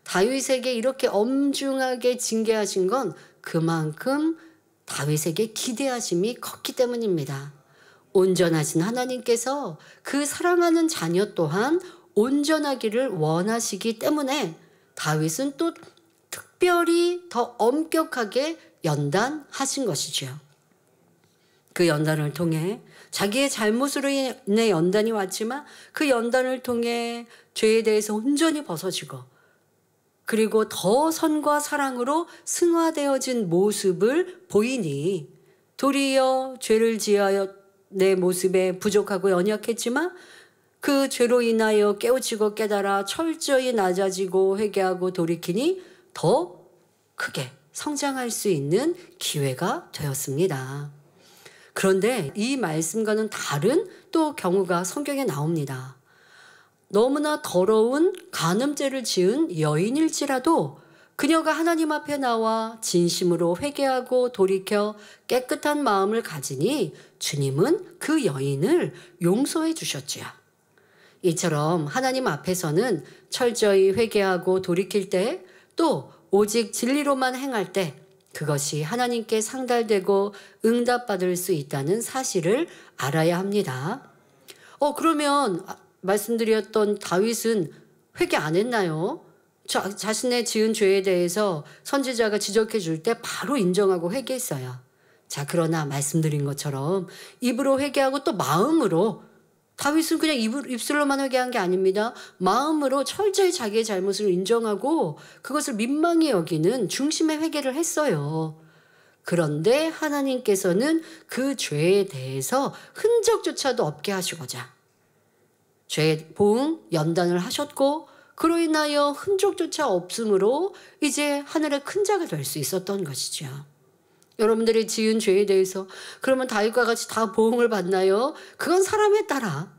다윗에게 이렇게 엄중하게 징계하신 건 그만큼 다윗에게 기대하심이 컸기 때문입니다. 온전하신 하나님께서 그 사랑하는 자녀 또한 온전하기를 원하시기 때문에 다윗은 또 특별히 더 엄격하게 연단하신 것이죠. 그 연단을 통해 자기의 잘못으로 인해 연단이 왔지만 그 연단을 통해 죄에 대해서 온전히 벗어지고 그리고 더 선과 사랑으로 승화되어진 모습을 보이니 도리어 죄를 지하여 내 모습에 부족하고 연약했지만 그 죄로 인하여 깨우치고 깨달아 철저히 낮아지고 회개하고 돌이키니 더 크게 성장할 수 있는 기회가 되었습니다. 그런데 이 말씀과는 다른 또 경우가 성경에 나옵니다. 너무나 더러운 간음죄를 지은 여인일지라도 그녀가 하나님 앞에 나와 진심으로 회개하고 돌이켜 깨끗한 마음을 가지니 주님은 그 여인을 용서해 주셨지요. 이처럼 하나님 앞에서는 철저히 회개하고 돌이킬 때 또 오직 진리로만 행할 때 그것이 하나님께 상달되고 응답받을 수 있다는 사실을 알아야 합니다. 그러면 말씀드렸던 다윗은 회개 안 했나요? 자신의 지은 죄에 대해서 선지자가 지적해 줄 때 바로 인정하고 회개했어요. 자, 그러나 말씀드린 것처럼 입으로 회개하고 또 마음으로 다윗은 그냥 입술로만 회개한 게 아닙니다. 마음으로 철저히 자기의 잘못을 인정하고 그것을 민망히 여기는 중심의 회개를 했어요. 그런데 하나님께서는 그 죄에 대해서 흔적조차도 없게 하시고자 죄 보응 연단을 하셨고 그로 인하여 흔적조차 없으므로 이제 하늘의 큰 자가 될 수 있었던 것이죠. 여러분들이 지은 죄에 대해서 그러면 다윗과 같이 다 보응을 받나요? 그건 사람에 따라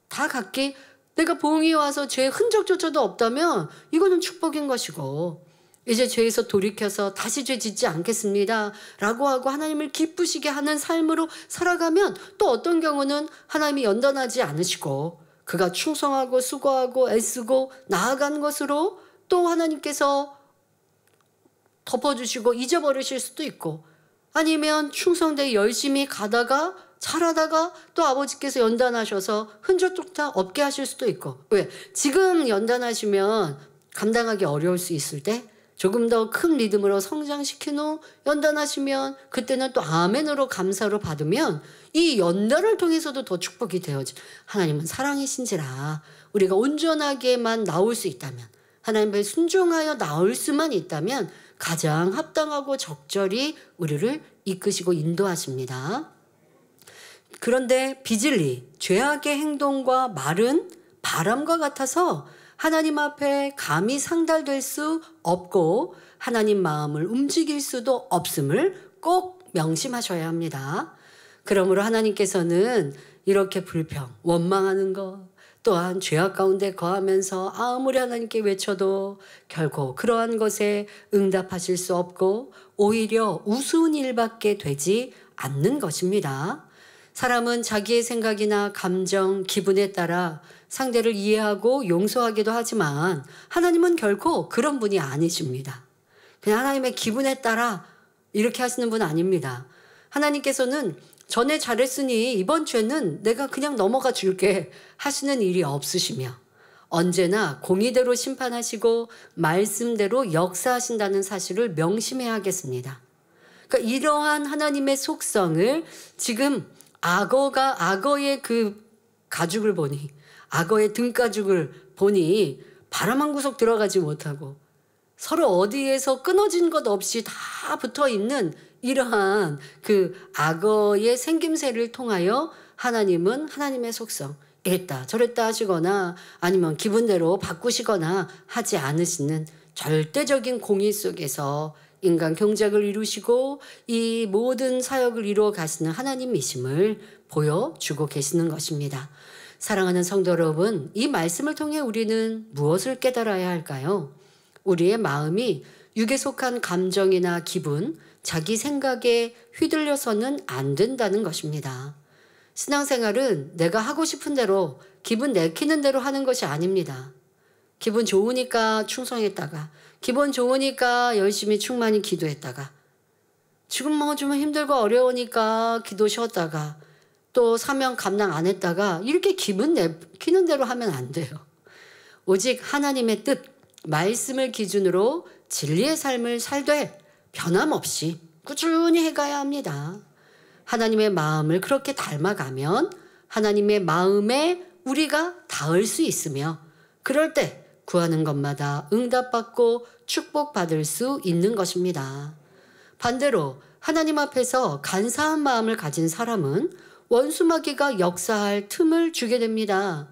다 각기 내가 보응이 와서 죄의 흔적조차도 없다면 이거는 축복인 것이고, 이제 죄에서 돌이켜서 다시 죄 짓지 않겠습니다 라고 하고 하나님을 기쁘시게 하는 삶으로 살아가면 또 어떤 경우는 하나님이 연단하지 않으시고 그가 충성하고 수고하고 애쓰고 나아간 것으로 또 하나님께서 덮어주시고 잊어버리실 수도 있고, 아니면 충성되게 열심히 가다가 잘하다가 또 아버지께서 연단하셔서 흔적조차 없게 하실 수도 있고. 왜? 지금 연단하시면 감당하기 어려울 수 있을 때 조금 더 큰 믿음으로 성장시킨 후 연단하시면 그때는 또 아멘으로 감사로 받으면 이 연단을 통해서도 더 축복이 되어지. 하나님은 사랑이신지라 우리가 온전하게만 나올 수 있다면, 하나님께 순종하여 나올 수만 있다면 가장 합당하고 적절히 우리를 이끄시고 인도하십니다. 그런데 비질리, 죄악의 행동과 말은 바람과 같아서 하나님 앞에 감히 상달될 수 없고 하나님 마음을 움직일 수도 없음을 꼭 명심하셔야 합니다. 그러므로 하나님께서는 이렇게 불평, 원망하는 것, 또한 죄악 가운데 거하면서 아무리 하나님께 외쳐도 결코 그러한 것에 응답하실 수 없고 오히려 우스운 일밖에 되지 않는 것입니다. 사람은 자기의 생각이나 감정, 기분에 따라 상대를 이해하고 용서하기도 하지만 하나님은 결코 그런 분이 아니십니다. 그냥 하나님의 기분에 따라 이렇게 하시는 분 아닙니다. 하나님께서는 전에 잘했으니 이번 죄는 내가 그냥 넘어가 줄게 하시는 일이 없으시며 언제나 공의대로 심판하시고 말씀대로 역사하신다는 사실을 명심해야겠습니다. 그러니까 이러한 하나님의 속성을 지금 악어의 그 가죽을 보니, 악어의 등가죽을 보니 바람 한 구석 들어가지 못하고 서로 어디에서 끊어진 것 없이 다 붙어 있는 이러한 그 악어의 생김새를 통하여 하나님은 하나님의 속성, 이랬다 저랬다 하시거나 아니면 기분대로 바꾸시거나 하지 않으시는 절대적인 공의 속에서 인간 경작을 이루시고 이 모든 사역을 이루어 가시는 하나님이심을 보여주고 계시는 것입니다. 사랑하는 성도 여러분, 이 말씀을 통해 우리는 무엇을 깨달아야 할까요? 우리의 마음이 육에 속한 감정이나 기분, 자기 생각에 휘둘려서는 안 된다는 것입니다. 신앙생활은 내가 하고 싶은 대로 기분 내키는 대로 하는 것이 아닙니다. 기분 좋으니까 충성했다가, 기분 좋으니까 열심히 충만히 기도했다가, 지금 뭐 좀 힘들고 어려우니까 기도 쉬었다가, 또 사명 감당 안 했다가 이렇게 기분 내키는 대로 하면 안 돼요. 오직 하나님의 뜻, 말씀을 기준으로 진리의 삶을 살되 변함없이 꾸준히 해가야 합니다. 하나님의 마음을 그렇게 닮아가면 하나님의 마음에 우리가 닿을 수 있으며 그럴 때 구하는 것마다 응답받고 축복받을 수 있는 것입니다. 반대로 하나님 앞에서 간사한 마음을 가진 사람은 원수마귀가 역사할 틈을 주게 됩니다.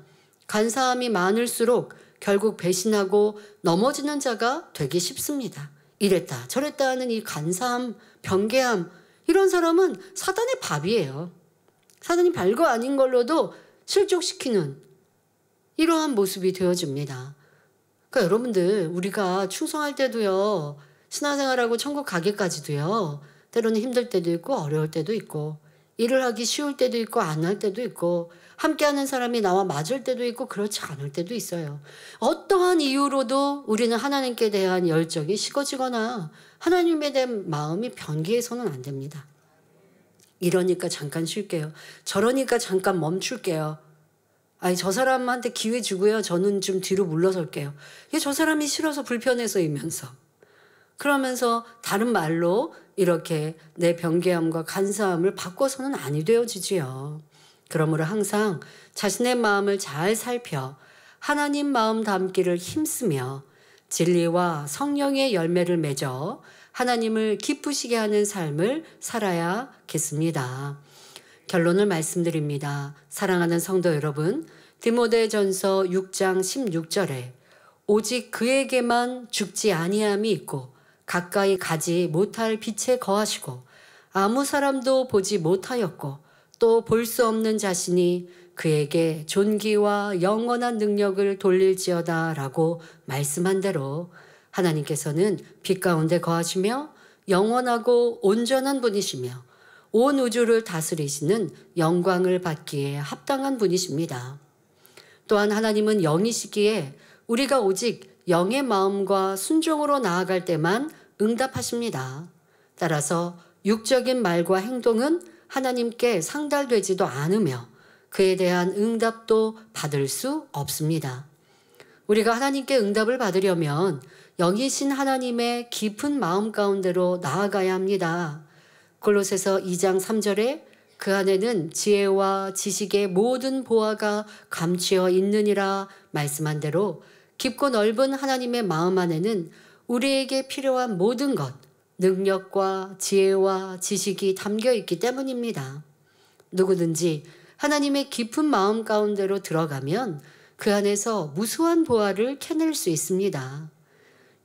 간사함이 많을수록 결국 배신하고 넘어지는 자가 되기 쉽습니다. 이랬다 저랬다 하는 이 간사함, 변개함, 이런 사람은 사단의 밥이에요. 사단이 별거 아닌 걸로도 실족시키는 이러한 모습이 되어집니다. 그러니까 여러분들, 우리가 충성할 때도요, 신앙생활하고 천국 가기까지도요, 때로는 힘들 때도 있고 어려울 때도 있고 일을 하기 쉬울 때도 있고 안 할 때도 있고 함께하는 사람이 나와 맞을 때도 있고 그렇지 않을 때도 있어요. 어떠한 이유로도 우리는 하나님께 대한 열정이 식어지거나 하나님에 대한 마음이 변기해서는 안 됩니다. 이러니까 잠깐 쉴게요. 저러니까 잠깐 멈출게요. 아니, 저 사람한테 기회 주고요. 저는 좀 뒤로 물러설게요. 이게 저 사람이 싫어서 불편해서이면서. 그러면서 다른 말로 이렇게 내 변개함과 간사함을 바꿔서는 아니 되어지지요. 그러므로 항상 자신의 마음을 잘 살펴 하나님 마음 담기를 힘쓰며 진리와 성령의 열매를 맺어 하나님을 기쁘시게 하는 삶을 살아야겠습니다. 결론을 말씀드립니다. 사랑하는 성도 여러분, 디모데전서 6장 16절에 오직 그에게만 죽지 아니함이 있고 가까이 가지 못할 빛에 거하시고 아무 사람도 보지 못하였고 또 볼 수 없는 자신이 그에게 존귀와 영원한 능력을 돌릴지어다 라고 말씀한 대로 하나님께서는 빛 가운데 거하시며 영원하고 온전한 분이시며 온 우주를 다스리시는 영광을 받기에 합당한 분이십니다. 또한 하나님은 영이시기에 우리가 오직 영의 마음과 순종으로 나아갈 때만 응답하십니다. 따라서 육적인 말과 행동은 하나님께 상달되지도 않으며 그에 대한 응답도 받을 수 없습니다. 우리가 하나님께 응답을 받으려면 영이신 하나님의 깊은 마음 가운데로 나아가야 합니다. 골로새서 2장 3절에 그 안에는 지혜와 지식의 모든 보화가 감추어 있느니라 말씀한 대로 깊고 넓은 하나님의 마음 안에는 우리에게 필요한 모든 것, 능력과 지혜와 지식이 담겨 있기 때문입니다. 누구든지 하나님의 깊은 마음 가운데로 들어가면 그 안에서 무수한 보화를 캐낼 수 있습니다.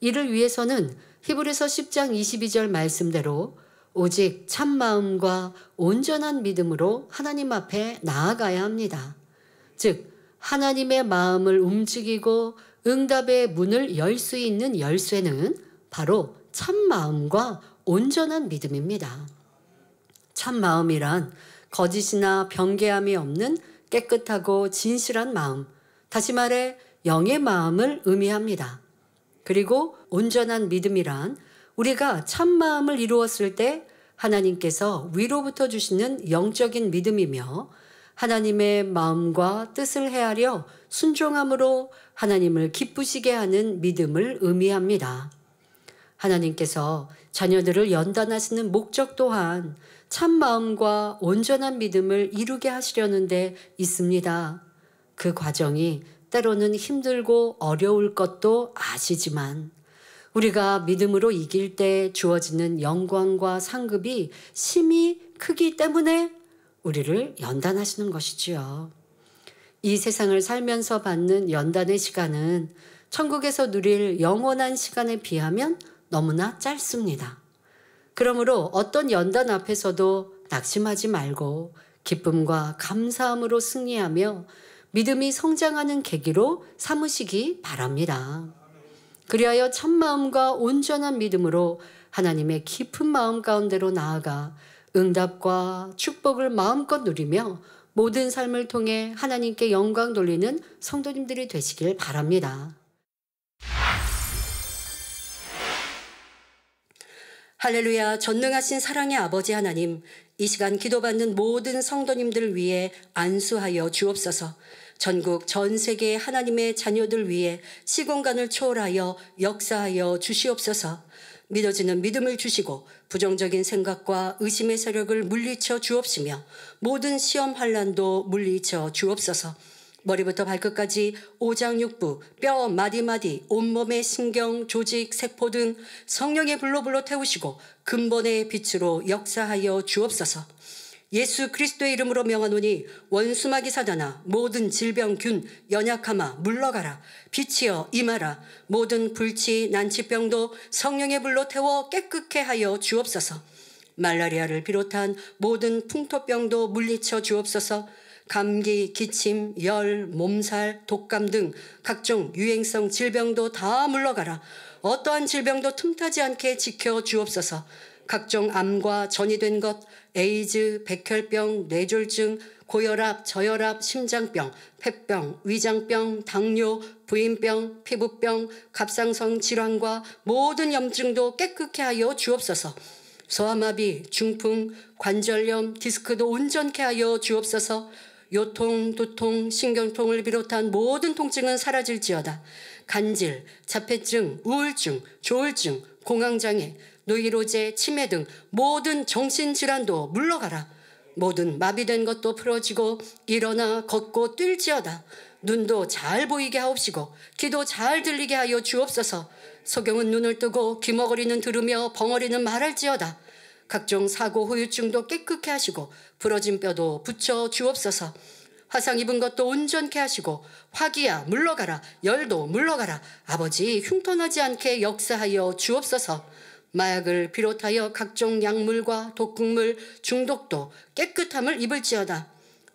이를 위해서는 히브리서 10장 22절 말씀대로 오직 참 마음과 온전한 믿음으로 하나님 앞에 나아가야 합니다. 즉 하나님의 마음을 움직이고 응답의 문을 열 수 있는 열쇠는 바로 참 마음과 온전한 믿음입니다. 참 마음이란 거짓이나 변개함이 없는 깨끗하고 진실한 마음, 다시 말해 영의 마음을 의미합니다. 그리고 온전한 믿음이란 우리가 참 마음을 이루었을 때 하나님께서 위로부터 주시는 영적인 믿음이며 하나님의 마음과 뜻을 헤아려 순종함으로 하나님을 기쁘시게 하는 믿음을 의미합니다. 하나님께서 자녀들을 연단하시는 목적 또한 참 마음과 온전한 믿음을 이루게 하시려는 데 있습니다. 그 과정이 때로는 힘들고 어려울 것도 아시지만 우리가 믿음으로 이길 때 주어지는 영광과 상급이 심히 크기 때문에 우리를 연단하시는 것이지요. 이 세상을 살면서 받는 연단의 시간은 천국에서 누릴 영원한 시간에 비하면 너무나 짧습니다. 그러므로 어떤 연단 앞에서도 낙심하지 말고 기쁨과 감사함으로 승리하며 믿음이 성장하는 계기로 삼으시기 바랍니다. 그리하여 참마음과 온전한 믿음으로 하나님의 깊은 마음 가운데로 나아가 응답과 축복을 마음껏 누리며 모든 삶을 통해 하나님께 영광 돌리는 성도님들이 되시길 바랍니다. 할렐루야. 전능하신 사랑의 아버지 하나님, 이 시간 기도받는 모든 성도님들을 위해 안수하여 주옵소서. 전국 전 세계 하나님의 자녀들 위해 시공간을 초월하여 역사하여 주시옵소서. 믿어지는 믿음을 주시고 부정적인 생각과 의심의 세력을 물리쳐 주옵시며 모든 시험 환난도 물리쳐 주옵소서. 머리부터 발끝까지 오장육부, 뼈 마디마디, 온몸의 신경, 조직, 세포 등 성령의 불로 태우시고 근본의 빛으로 역사하여 주옵소서. 예수 그리스도의 이름으로 명하노니 원수마귀 사단아, 모든 질병, 균, 연약함아 물러가라. 빛이여 임하라. 모든 불치, 난치병도 성령의 불로 태워 깨끗게 하여 주옵소서. 말라리아를 비롯한 모든 풍토병도 물리쳐 주옵소서. 감기, 기침, 열, 몸살, 독감 등 각종 유행성 질병도 다 물러가라. 어떠한 질병도 틈타지 않게 지켜 주옵소서. 각종 암과 전이된 것, 에이즈, 백혈병, 뇌졸중, 고혈압, 저혈압, 심장병, 폐병, 위장병, 당뇨, 부인병, 피부병, 갑상선 질환과 모든 염증도 깨끗게 하여 주옵소서. 소아마비, 중풍, 관절염, 디스크도 온전케 하여 주옵소서. 요통, 두통, 신경통을 비롯한 모든 통증은 사라질지어다. 간질, 자폐증, 우울증, 조울증, 공황장애, 노이로제, 치매 등 모든 정신질환도 물러가라. 모든 마비된 것도 풀어지고 일어나 걷고 뛸지어다. 눈도 잘 보이게 하옵시고 귀도 잘 들리게 하여 주옵소서. 소경은 눈을 뜨고 귀머거리는 들으며 벙어리는 말할지어다. 각종 사고 후유증도 깨끗게 하시고 부러진 뼈도 붙여 주옵소서. 화상 입은 것도 온전케 하시고 화기야 물러가라, 열도 물러가라. 아버지 흉터나지 않게 역사하여 주옵소서. 마약을 비롯하여 각종 약물과 독극물 중독도 깨끗함을 입을지어다.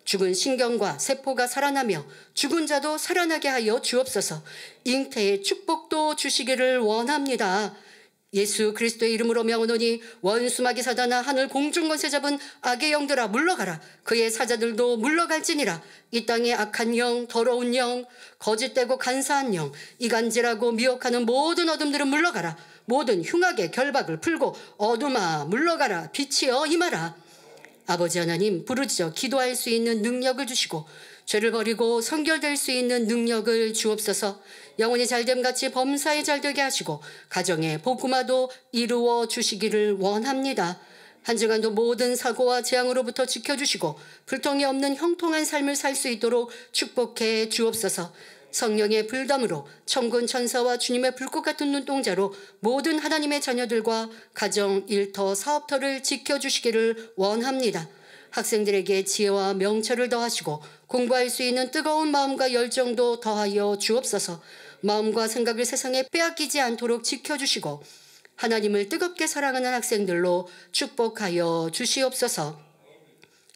죽은 신경과 세포가 살아나며 죽은 자도 살아나게 하여 주옵소서. 잉태의 축복도 주시기를 원합니다. 예수 그리스도의 이름으로 명하노니 원수마귀 사단아 하늘 공중 권세 잡은 악의 영들아 물러가라. 그의 사자들도 물러갈지니라. 이 땅의 악한 영, 더러운 영, 거짓되고 간사한 영, 이간질하고 미혹하는 모든 어둠들은 물러가라. 모든 흉악의 결박을 풀고 어둠아 물러가라. 빛이여 임하라. 아버지 하나님, 부르짖어 기도할 수 있는 능력을 주시고 죄를 버리고 성결될 수 있는 능력을 주옵소서. 영혼이 잘됨같이 범사에 잘되게 하시고 가정의 복음화도 이루어 주시기를 원합니다. 한 주간도 모든 사고와 재앙으로부터 지켜주시고 불통이 없는 형통한 삶을 살 수 있도록 축복해 주옵소서. 성령의 불담으로 천군 천사와 주님의 불꽃 같은 눈동자로 모든 하나님의 자녀들과 가정, 일터, 사업터를 지켜주시기를 원합니다. 학생들에게 지혜와 명철을 더하시고 공부할 수 있는 뜨거운 마음과 열정도 더하여 주옵소서. 마음과 생각을 세상에 빼앗기지 않도록 지켜주시고 하나님을 뜨겁게 사랑하는 학생들로 축복하여 주시옵소서.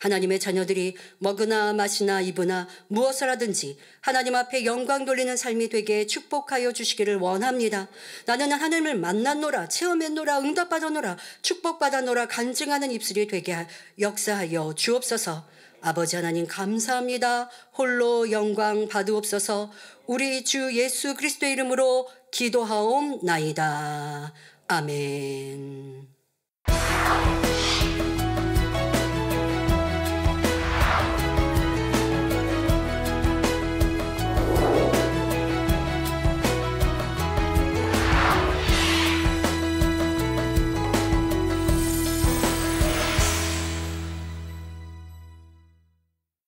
하나님의 자녀들이 먹으나 마시나 입으나 무엇을 하든지 하나님 앞에 영광 돌리는 삶이 되게 축복하여 주시기를 원합니다. 나는 하나님을 만났노라, 체험했노라, 응답받았노라, 축복받았노라 간증하는 입술이 되게 역사하여 주옵소서. 아버지 하나님 감사합니다. 홀로 영광 받으옵소서. 우리 주 예수 그리스도의 이름으로 기도하옵나이다. 아멘.